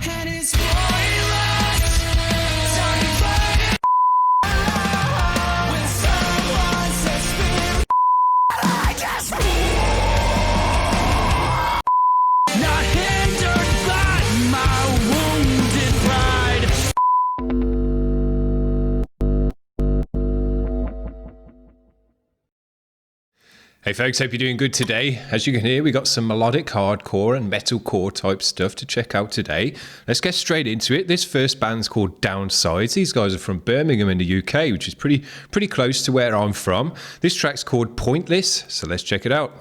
And it's pointless. Time fighting when someone says me. I just not hindered by my wounded pride. Hey folks, hope you're doing good today. As you can hear, we got some melodic hardcore and metalcore type stuff to check out today. Let's get straight into it. This first band's called DXWNSIDES. These guys are from Birmingham in the UK, which is pretty close to where I'm from. This track's called Pointless, so let's check it out.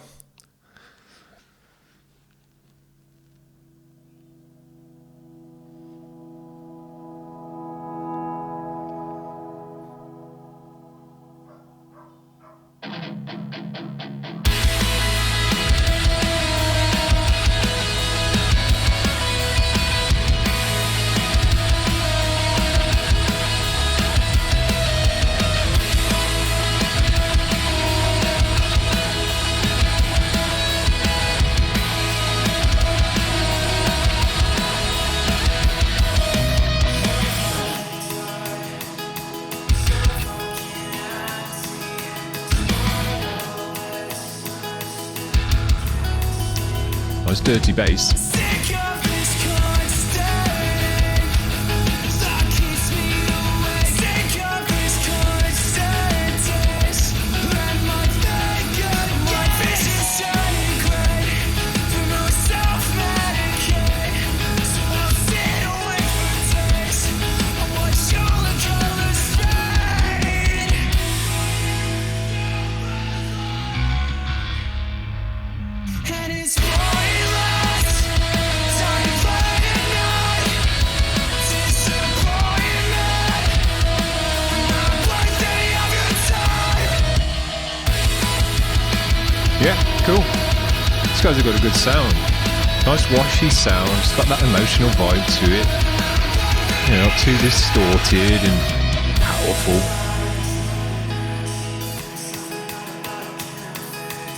Nice dirty bass. Sick of this constant that keeps me awake. Sick of this constant taste. Let my figure, my vision shining grey. For myself medicate. So I'll sit away for days. I watch all the colors fade. And it's Yeah, cool. These guys have got a good sound. Nice washy sound. It's got that emotional vibe to it. You know, not too distorted and powerful.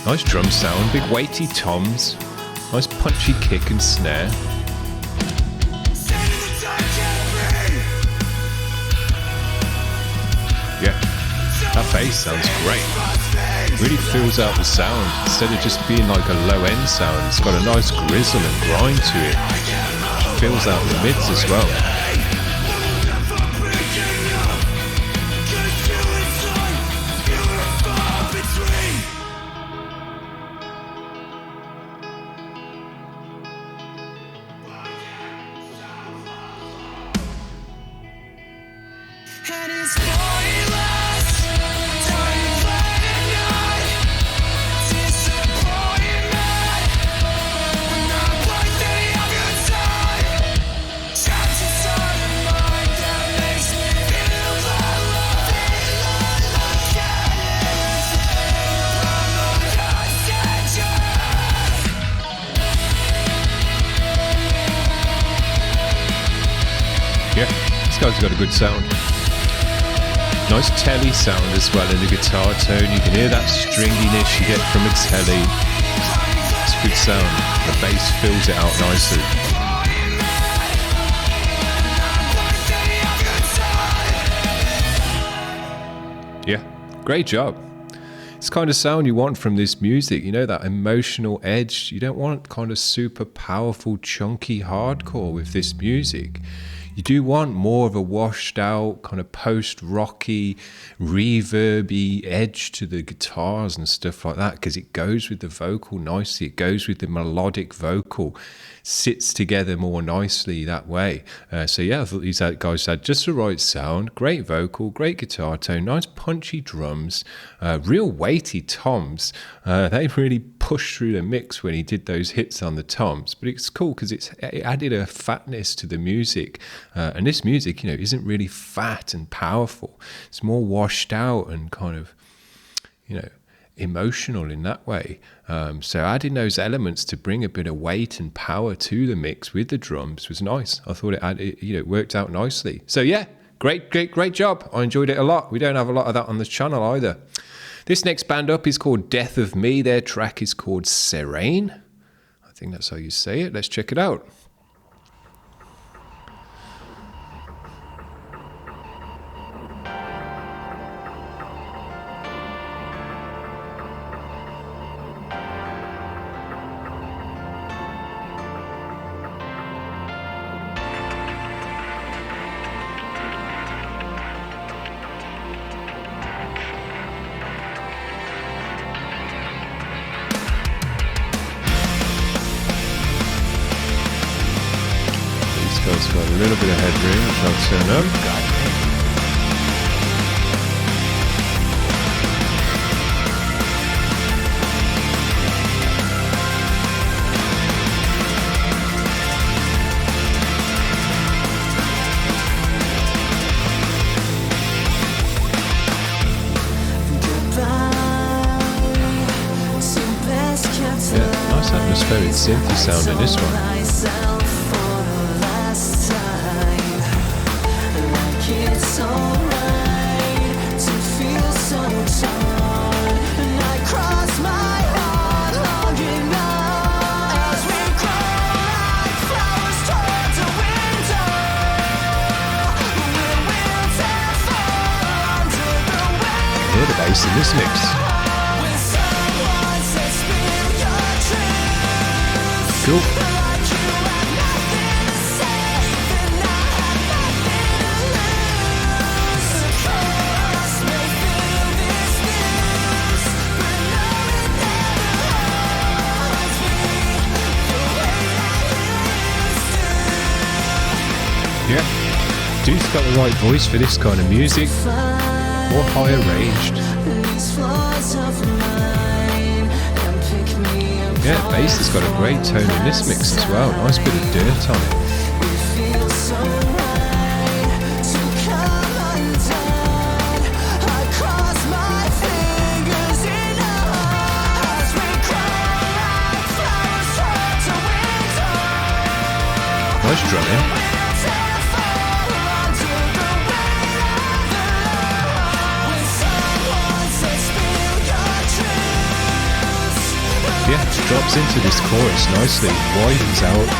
Nice drum sound, big weighty toms. Nice punchy kick and snare. Yeah, that bass sounds great. Really fills out the sound instead of just being like a low end sound. It's got a nice grizzle and grind to it. Fills out the mids as well. and it's pointless. Time fighting night. Disappointment. Not worthy of your time. Trapped inside a mind that makes me feel alive. Can't Yeah, this guy's got a good sound. Nice telly sound as well in the guitar tone. You can hear that stringiness you get from a telly. It's a good sound. The bass fills it out nicely. Yeah, great job. It's the kind of sound you want from this music, you know, that emotional edge. You don't want kind of super powerful, chunky hardcore with this music. You do want more of a washed out, kind of post-rocky, reverby edge to the guitars and stuff like that, because it goes with the vocal nicely. It goes with the melodic vocal. Sits together more nicely that way. So yeah, I thought these guys had just the right sound, great vocal, great guitar tone, nice punchy drums, real weighty toms. They really pushed through the mix when he did those hits on the toms. But it's cool because it added a fatness to the music. And this music, you know, isn't really fat and powerful. It's more washed out and kind of, you know, emotional in that way. So adding those elements to bring a bit of weight and power to the mix with the drums was nice. I thought it worked out nicely. So yeah, great job. I enjoyed it a lot. We don't have a lot of that on this channel either. This next band up is called Death of Me. Their track is called Serene. I think that's how you say it. Let's check it out. So it's got a little bit of headroom, which I'll turn up. Yeah, nice atmospheric synthy sound in this one. Hear the bass in this mix. Cool. Yeah, dude's got the right voice for this kind of music, more higher ranged. Yeah, bass has got a great tone in this mix as well, nice bit of dirt on it. Nice drumming. Yeah, drops into this chorus nicely, widens out.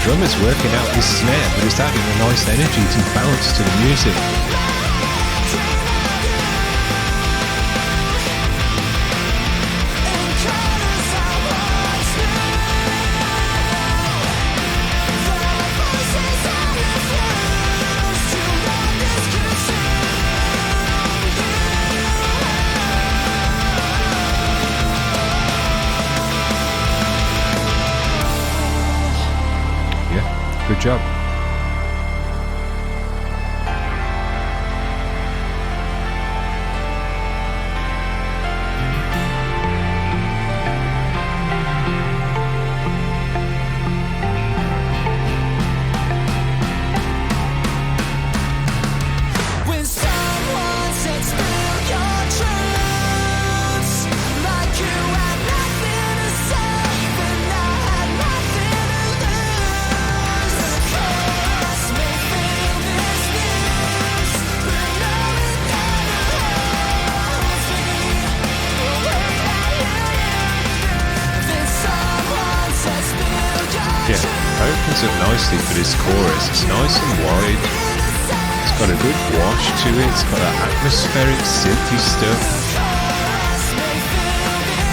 Drummer's working out this snare, but it's adding a nice energy to bounce to the music. Good job. Opens up nicely for this chorus. It's nice and wide. It's got a good wash to it. It's got that atmospheric synthy stuff.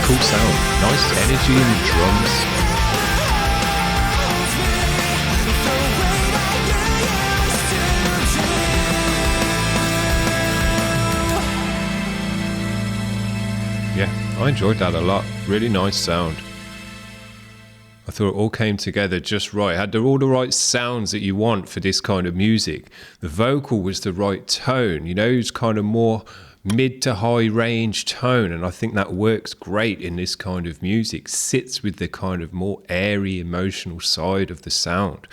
Cool sound. Nice energy in the drums. Yeah, I enjoyed that a lot. Really nice sound. I thought it all came together just right. It had all the right sounds that you want for this kind of music. The vocal was the right tone, you know, it's kind of more mid to high range tone, and I think that works great in this kind of music. Sits with the kind of more airy emotional side of the sound.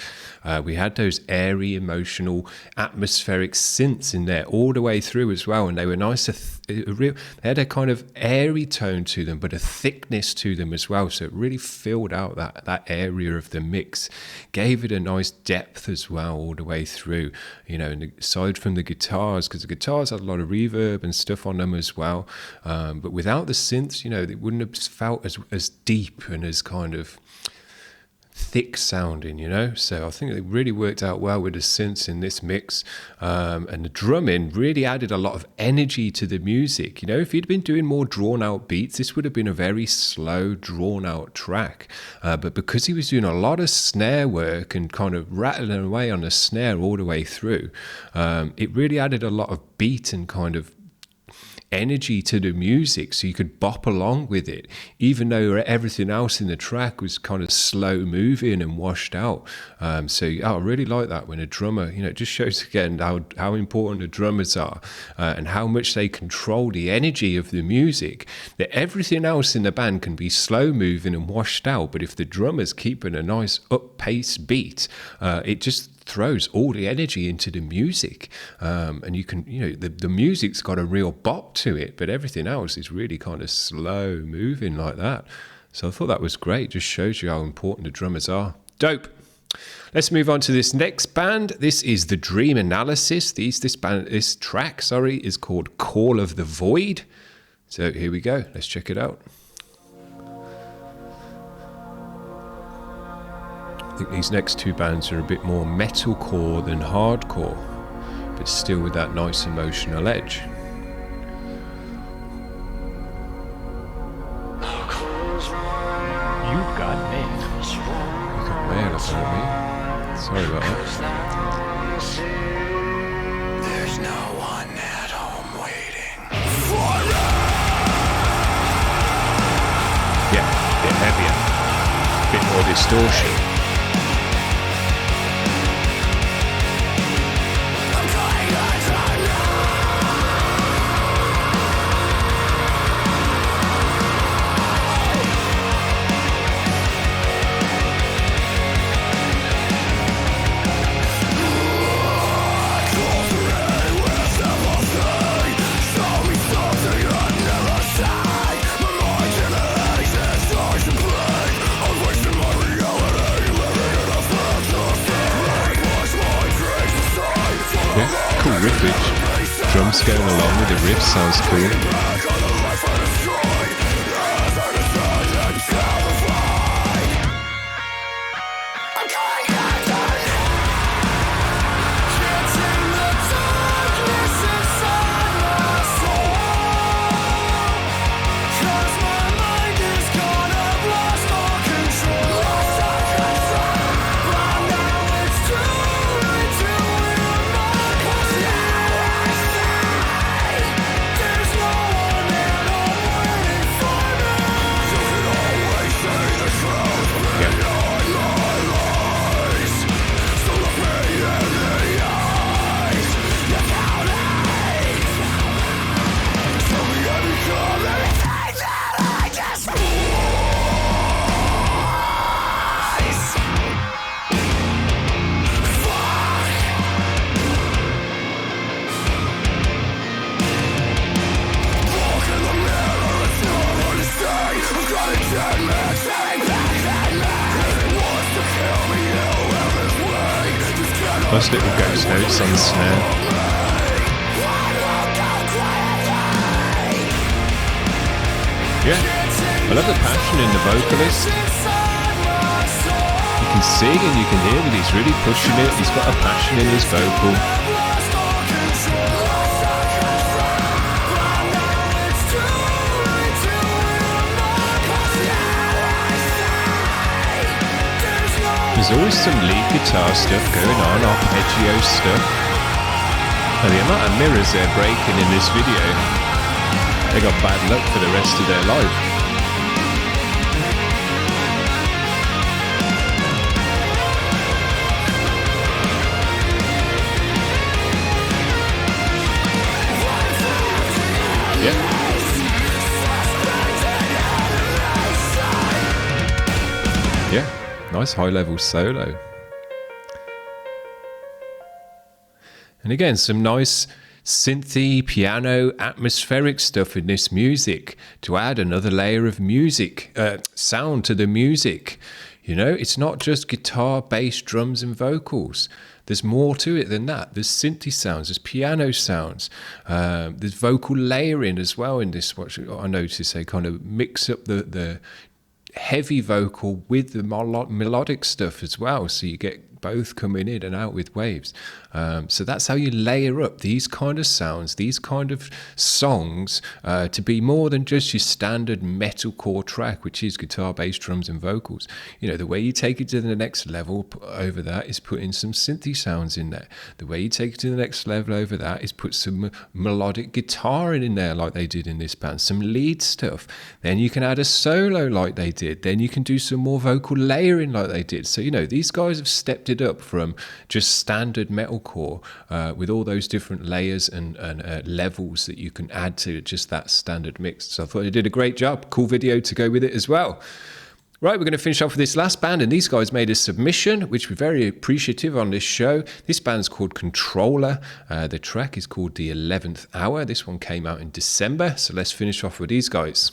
We had those airy emotional atmospheric synths in there all the way through as well, and they were nice. They had a kind of airy tone to them, but a thickness to them as well, so it really filled out that area of the mix, gave it a nice depth as well all the way through, you know, and aside from the guitars, because the guitars had a lot of reverb and stuff on them as well, but without the synths, you know, it wouldn't have felt as deep and as kind of thick sounding, you know. So I think it really worked out well with the synths in this mix, and the drumming really added a lot of energy to the music. You know, if he'd been doing more drawn out beats, this would have been a very slow, drawn out track, but because he was doing a lot of snare work and kind of rattling away on the snare all the way through, it really added a lot of beat and kind of energy to the music so you could bop along with it, even though everything else in the track was kind of slow moving and washed out. I really like that when a drummer, it just shows again how important the drummers are, and how much they control the energy of the music, that everything else in the band can be slow moving and washed out, but if the drummer's keeping a nice up-paced beat, it just throws all the energy into the music, and you can, the music's got a real bop to it, but everything else is really kind of slow moving like that. So I thought that was great. Just shows you how important the drummers are. Dope. Let's move on to this next band. This is the Dream Analysis. This track is called Call of the Void. So here we go. Let's check it out. I think these next two bands are a bit more metalcore than hardcore, but still with that nice emotional edge. You've got mail. You've got mail, apparently. Sorry about that. There's no one at home waiting. Yeah, a bit heavier, a bit more distortion. Cool riffage. Drums going along with the riff sounds cool. Nice little ghost notes on the snare. Yeah, I love the passion in the vocalist. You can see and you can hear that he's really pushing it. He's got a passion in his vocal. There's always some lead guitar stuff going on, arpeggio stuff. And the amount of mirrors they're breaking in this video, they got bad luck for the rest of their life. Yeah. Nice high-level solo. And again, some nice synthy, piano, atmospheric stuff in this music to add another layer of music, sound to the music. It's not just guitar, bass, drums, and vocals. There's more to it than that. There's synthy sounds, there's piano sounds, there's vocal layering as well in this. What I noticed, they kind of mix up the heavy vocal with the melodic stuff as well, so you get both coming in and out with waves. So that's how you layer up these kind of sounds, these kind of songs, to be more than just your standard metalcore track, which is guitar, bass, drums, and vocals. You know, the way you take it to the next level over that is putting some synthy sounds in there. The way you take it to the next level over that is put some melodic guitar in there like they did in this band, some lead stuff. Then you can add a solo like they did. Then you can do some more vocal layering like they did. So, you know, these guys have stepped it up from just standard metalcore with all those different layers and levels that you can add to just that standard mix. So I thought they did a great job. Cool video to go with it as well. Right, we're going to finish off with this last band, and these guys made a submission, which we're very appreciative on this show. This band's called Controller. The track is called The 11th Hour. This one came out in December, so let's finish off with these guys.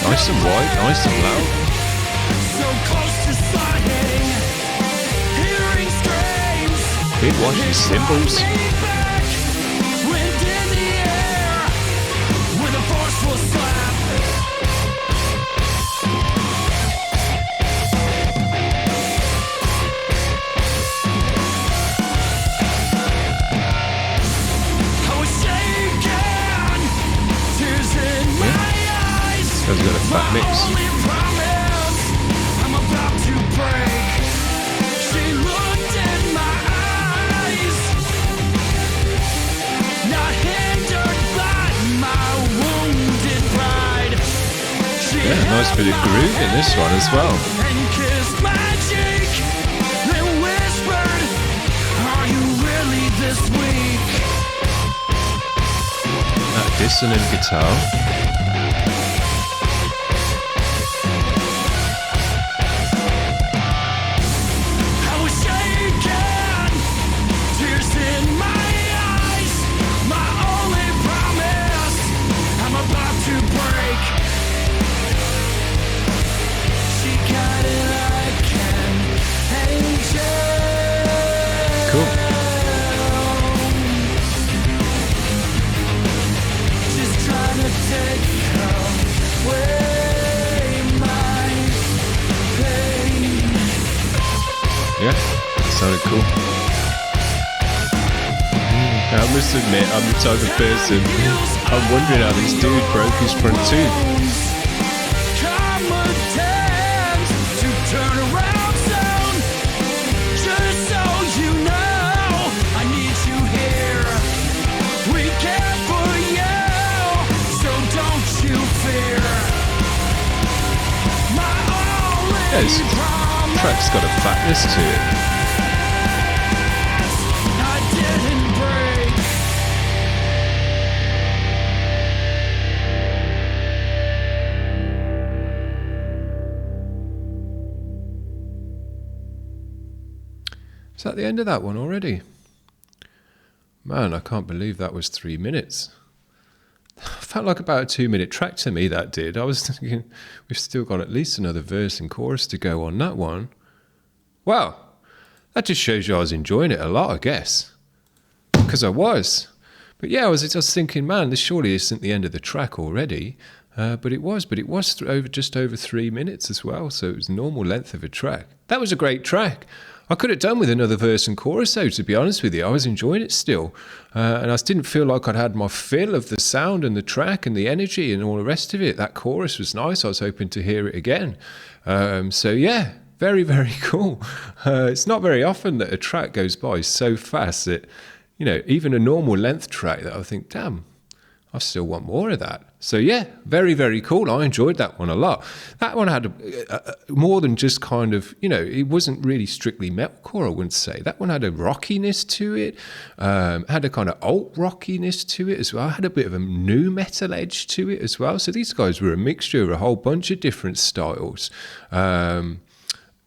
Nice and wide, nice and loud. So close to sliding, hearing screams. Big watching cymbals. Wind in the air with a forceful slap. I was shaking, tears in my eyes. Has got a fat mix. Only promise I'm about to break. She looked in my eyes, not hindered by my wounded pride. She Nice bit of groove in this one as well. and kissed my cheek, then whispered, "Are you really this weak?" That dissonant guitar. Cool. Just trying to take away my pain. Yeah, that sounded cool. I must admit, I'm the type of person, I'm wondering how this dude broke his front tooth. Come attempt to turn around soon. Just so you know, I need you here. We care for you, so don't you fear. My only Yeah, this track's got a fatness to it. I didn't break. Is that the end of that one already? Man, I can't believe that was 3 minutes. Felt like about a 2-minute track to me, that did. I was thinking we've still got at least another verse and chorus to go on that one. Wow, that just shows you I was enjoying it a lot, I guess. Because I was. But yeah, I was just thinking, man, this surely isn't the end of the track already. But it was just over 3 minutes as well, so it was normal length of a track. That was a great track. I could have done with another verse and chorus, though, to be honest with you. I was enjoying it still. And I didn't feel like I'd had my fill of the sound and the track and the energy and all the rest of it. That chorus was nice. I was hoping to hear it again. So, yeah, very, very cool. It's not very often that a track goes by so fast that, you know, even a normal length track that I think, damn, I still want more of that. So yeah, very, very cool. I enjoyed that one a lot. That one had more than just kind of, it wasn't really strictly metalcore, I wouldn't say. That one had a rockiness to it, had a kind of alt rockiness to it as well. Had a bit of a new metal edge to it as well. So these guys were a mixture of a whole bunch of different styles.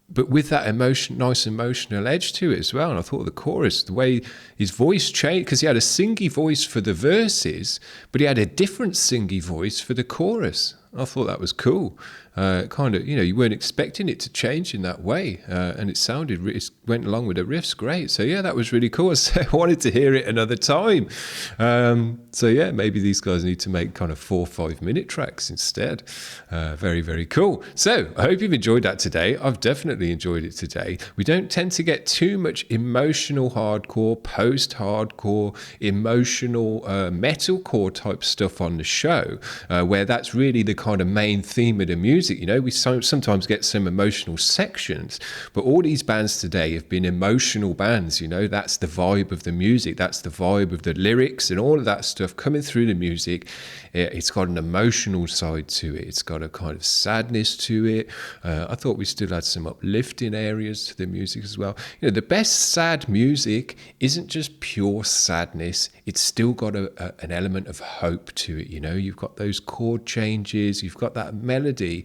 But with that nice emotional edge to it as well. And I thought the chorus, the way his voice changed, because he had a singy voice for the verses, but he had a different singy voice for the chorus. I thought that was cool. Kind of, you weren't expecting it to change in that way. And it went along with the riffs great. So yeah, that was really cool. So I wanted to hear it another time. So yeah, maybe these guys need to make kind of 4 or 5 minute tracks instead. Very, very cool. So I hope you've enjoyed that today. I've definitely enjoyed it today. We don't tend to get too much emotional hardcore, post-hardcore, emotional metalcore type stuff on the show, where that's really the kind of main theme of the music. We sometimes get some emotional sections, but all these bands today have been emotional bands. That's the vibe of the music, that's the vibe of the lyrics and all of that stuff coming through the music. It's got an emotional side to it, it's got a kind of sadness to it. I thought we still had some uplifting areas to the music as well. The best sad music isn't just pure sadness, it's still got an element of hope to it. You've got those chord changes, you've got that melody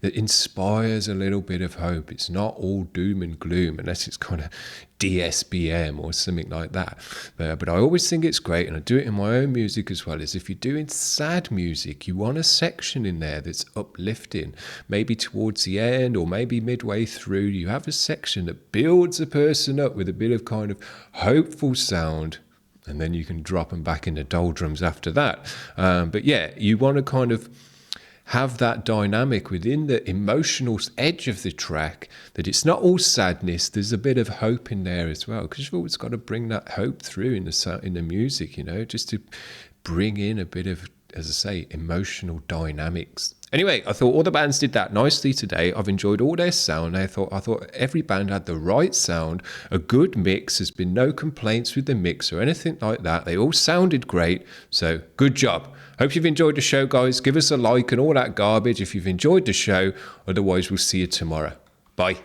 that inspires a little bit of hope. It's not all doom and gloom, unless it's kind of DSBM or something like that. But I always think it's great, and I do it in my own music as well, is if you're doing sad music, you want a section in there that's uplifting. Maybe towards the end or maybe midway through, you have a section that builds a person up with a bit of kind of hopeful sound, and then you can drop them back in the doldrums after that. But yeah, you want to kind of have that dynamic within the emotional edge of the track, that it's not all sadness, there's a bit of hope in there as well, because you've always got to bring that hope through in the music, just to bring in a bit of, as I say, emotional dynamics. Anyway, I thought all the bands did that nicely today. I've enjoyed all their sound. I thought every band had the right sound, a good mix. There's been no complaints with the mix or anything like that. They all sounded great. So good job. Hope you've enjoyed the show, guys. Give us a like and all that garbage if you've enjoyed the show. Otherwise, we'll see you tomorrow. Bye.